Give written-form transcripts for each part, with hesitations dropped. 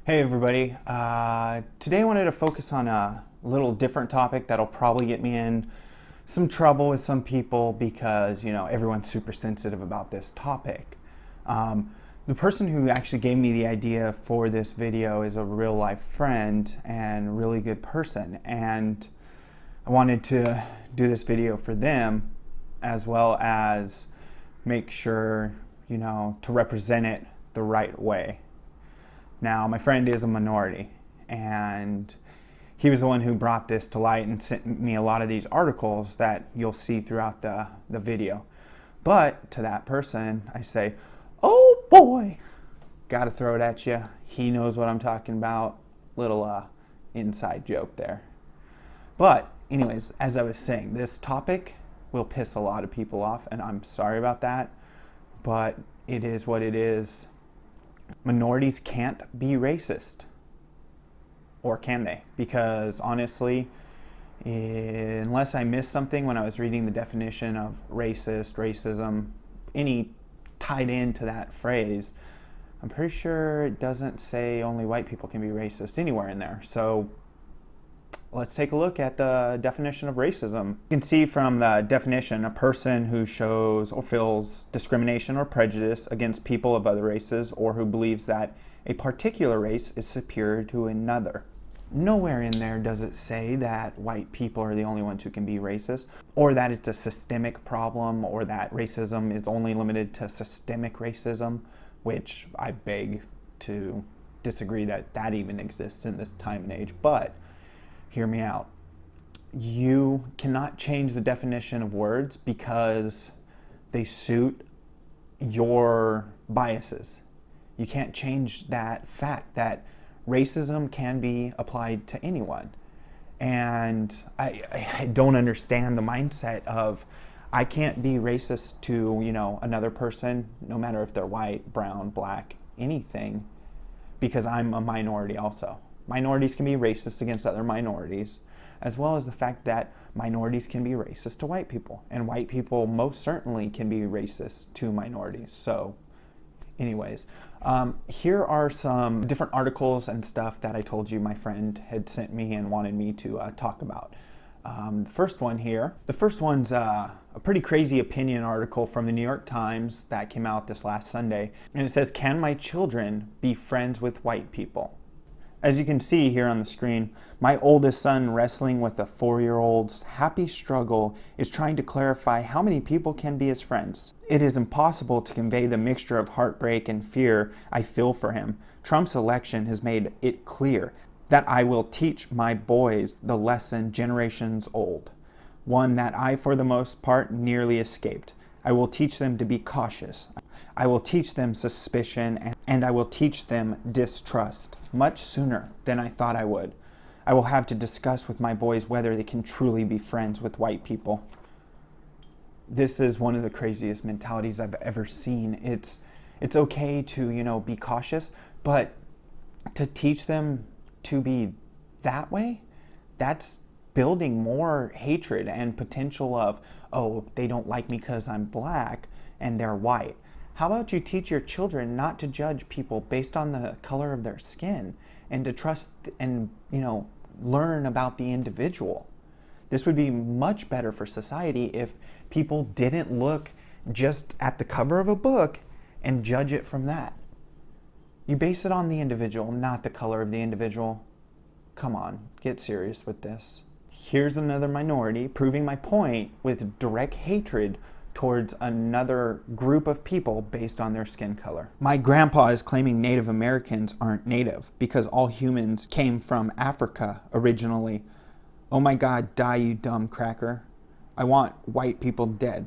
Hey everybody, today I wanted to focus on a little different topic that'll probably get me in some trouble with some people because, everyone's super sensitive about this topic. The person who actually gave me the idea for this video is a real life friend and really good person, and I wanted to do this video for them as well as make sure, to represent it the right way. Now, my friend is a minority, and he was the one who brought this to light and sent me a lot of these articles that you'll see throughout the video. But to that person, I say, oh boy, gotta throw it at you. He knows what I'm talking about. Little inside joke there. But anyways, as I was saying, this topic will piss a lot of people off, and I'm sorry about that, but it is what it is. Minorities can't be racist. Or can they? Because honestly, unless I missed something when I was reading the definition of racist, racism, any tied into that phrase, I'm pretty sure it doesn't say only white people can be racist anywhere in there. So let's take a look at the definition of racism. You can see from the definition, a person who shows or feels discrimination or prejudice against people of other races, or who believes that a particular race is superior to another. Nowhere in there does it say that white people are the only ones who can be racist, or that it's a systemic problem, or that racism is only limited to systemic racism, which I beg to disagree that that even exists in this time and age. But hear me out. You cannot change the definition of words because they suit your biases. You can't change that fact that racism can be applied to anyone. And I don't understand the mindset of I can't be racist to, another person, no matter if they're white, brown, black, anything, because I'm a minority also. Minorities can be racist against other minorities, as well as the fact that minorities can be racist to white people, and white people most certainly can be racist to minorities. So anyways, here are some different articles and stuff that I told you my friend had sent me and wanted me to talk about. The first one's a pretty crazy opinion article from the New York Times that came out this last Sunday, and it says, "Can my children be friends with white people?" As you can see here on the screen, my oldest son, wrestling with a 4-year-old's happy struggle, is trying to clarify how many people can be his friends. It is impossible to convey the mixture of heartbreak and fear I feel for him. Trump's election has made it clear that I will teach my boys the lesson generations old, one that I, for the most part, nearly escaped. I will teach them to be cautious. I will teach them suspicion, and I will teach them distrust much sooner than I thought I would. I will have to discuss with my boys whether they can truly be friends with white people. This is one of the craziest mentalities I've ever seen. It's okay to, be cautious, but to teach them to be that way, that's building more hatred and potential of, oh, they don't like me because I'm black and they're white. How about you teach your children not to judge people based on the color of their skin, and to trust and, learn about the individual? This would be much better for society if people didn't look just at the cover of a book and judge it from that. You base it on the individual, not the color of the individual. Come on, get serious with this. Here's another minority proving my point with direct hatred towards another group of people based on their skin color. My grandpa is claiming Native Americans aren't native because all humans came from Africa originally. Oh my God, die you dumb cracker. I want white people dead.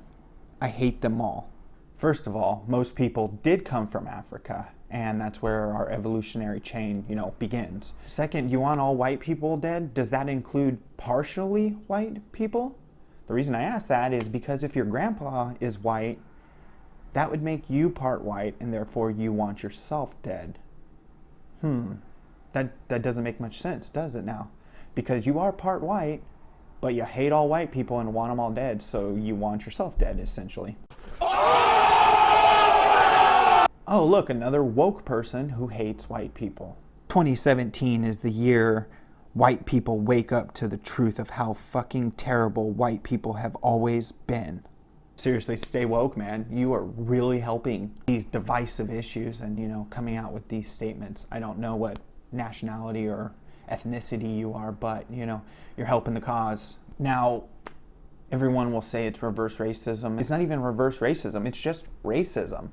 I hate them all. First of all, most people did come from Africa, and that's where our evolutionary chain, begins. Second, you want all white people dead? Does that include partially white people? The reason I ask that is because if your grandpa is white, that would make you part white, and therefore you want yourself dead. That doesn't make much sense, does it now? Because you are part white, but you hate all white people and want them all dead, so you want yourself dead, essentially. Oh, look, another woke person who hates white people. 2017 is the year white people wake up to the truth of how fucking terrible white people have always been. Seriously, stay woke, man. You are really helping these divisive issues and, coming out with these statements. I don't know what nationality or ethnicity you are, but, you're helping the cause. Now, everyone will say it's reverse racism. It's not even reverse racism. It's just racism.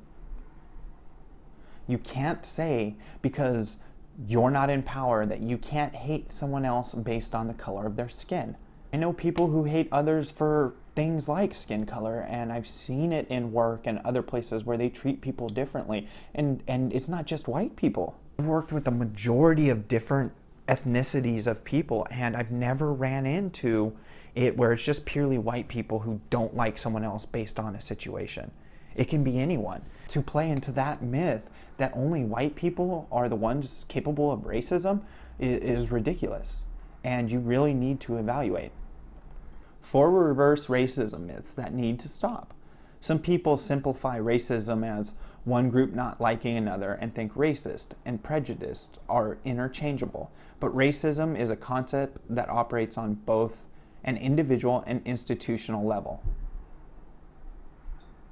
You can't say because you're not in power that you can't hate someone else based on the color of their skin. I know people who hate others for things like skin color, and I've seen it in work and other places where they treat people differently. And it's not just white people. I've worked with a majority of different ethnicities of people, and I've never ran into it where it's just purely white people who don't like someone else based on a situation. It can be anyone. To play into that myth that only white people are the ones capable of racism is ridiculous, and you really need to evaluate. 4 reverse racism myths that need to stop. Some people simplify racism as one group not liking another and think racist and prejudiced are interchangeable, but racism is a concept that operates on both an individual and institutional level.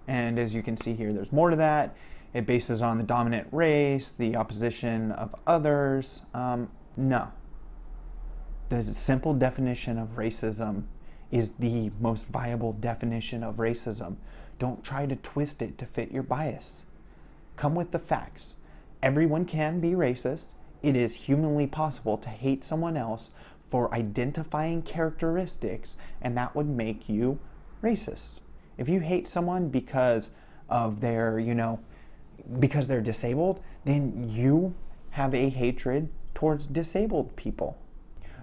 And as you can see here, there's more to that. It bases on the dominant race, the opposition of others. No. The simple definition of racism is the most viable definition of racism. Don't try to twist it to fit your bias. Come with the facts. Everyone can be racist. It is humanly possible to hate someone else for identifying characteristics, and that would make you racist. If you hate someone because of their, because they're disabled, then you have a hatred towards disabled people.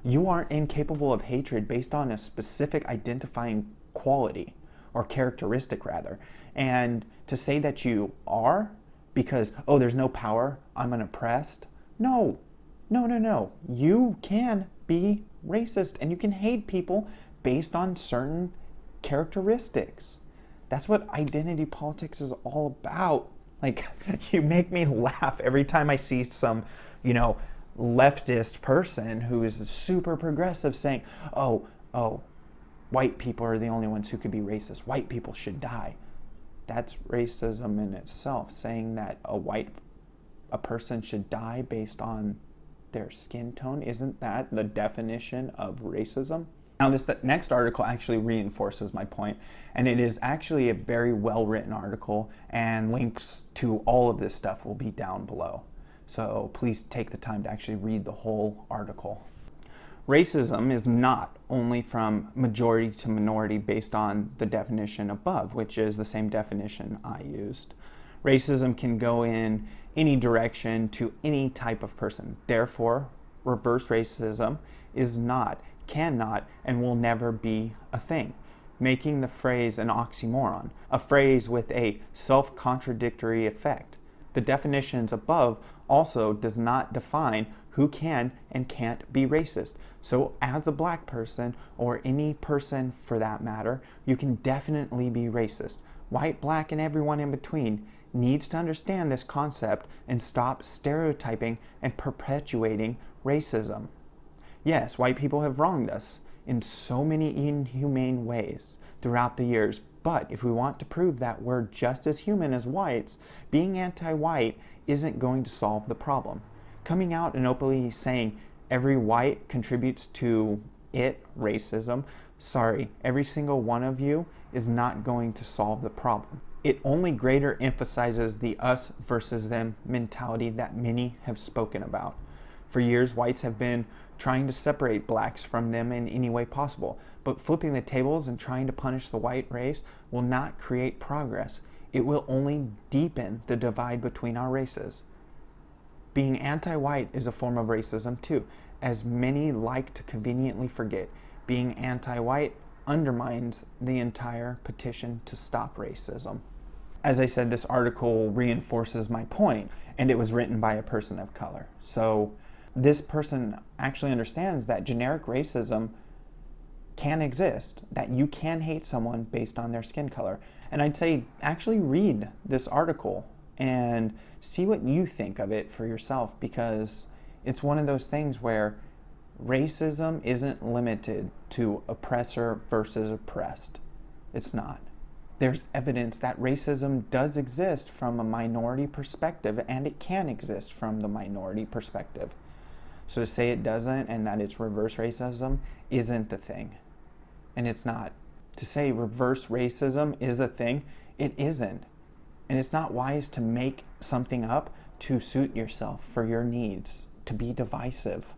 You aren't incapable of hatred based on a specific identifying quality or characteristic rather. And to say that you are because, there's no power, I'm unoppressed. No. You can be racist and you can hate people based on certain characteristics. That's what identity politics is all about. Like, you make me laugh every time I see some, leftist person who is super progressive saying, white people are the only ones who could be racist. White people should die. That's racism in itself, saying that a person should die based on their skin tone. Isn't that the definition of racism? Now, this next article actually reinforces my point, and it is actually a very well-written article, and links to all of this stuff will be down below. So please take the time to actually read the whole article. Racism is not only from majority to minority based on the definition above, which is the same definition I used. Racism can go in any direction to any type of person. Therefore, reverse racism is not, cannot, and will never be a thing, making the phrase an oxymoron, a phrase with a self-contradictory effect. The definitions above also does not define who can and can't be racist. So as a black person, or any person for that matter, you can definitely be racist. White, black, and everyone in between needs to understand this concept and stop stereotyping and perpetuating racism. Yes, white people have wronged us in so many inhumane ways throughout the years, but if we want to prove that we're just as human as whites, being anti-white isn't going to solve the problem. Coming out and openly saying every white contributes to racism, every single one of you is not going to solve the problem. It only greater emphasizes the us versus them mentality that many have spoken about. For years, whites have been trying to separate blacks from them in any way possible, but flipping the tables and trying to punish the white race will not create progress. It will only deepen the divide between our races. Being anti-white is a form of racism too, as many like to conveniently forget. Being anti-white undermines the entire petition to stop racism. As I said, this article reinforces my point, and it was written by a person of color. So this person actually understands that generic racism can exist, that you can hate someone based on their skin color. And I'd say actually read this article and see what you think of it for yourself, because It's one of those things where racism isn't limited to oppressor versus oppressed. It's not. There's evidence that racism does exist from a minority perspective, and it can exist from the minority perspective. So to say it doesn't and that it's reverse racism isn't the thing. And it's not. To say reverse racism is a thing, it isn't. And it's not wise to make something up to suit yourself for your needs, to be divisive.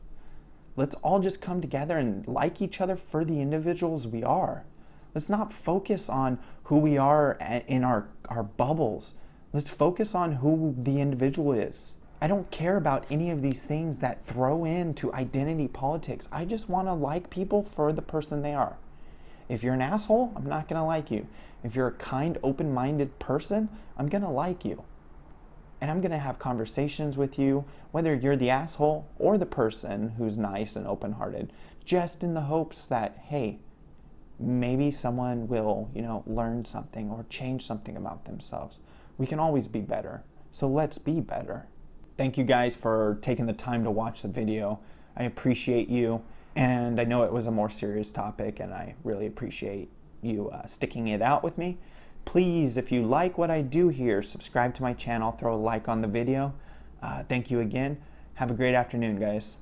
Let's all just come together and like each other for the individuals we are. Let's not focus on who we are in our bubbles. Let's focus on who the individual is. I don't care about any of these things that throw into identity politics. I just want to like people for the person they are. If you're an asshole, I'm not going to like you. If you're a kind, open-minded person, I'm going to like you. And I'm going to have conversations with you, whether you're the asshole or the person who's nice and open-hearted, just in the hopes that, hey, maybe someone will, learn something or change something about themselves. We can always be better. So let's be better. Thank you guys for taking the time to watch the video. I appreciate you. And I know it was a more serious topic, and I really appreciate you sticking it out with me. Please, if you like what I do here, subscribe to my channel, throw a like on the video. Thank you again. Have a great afternoon, guys.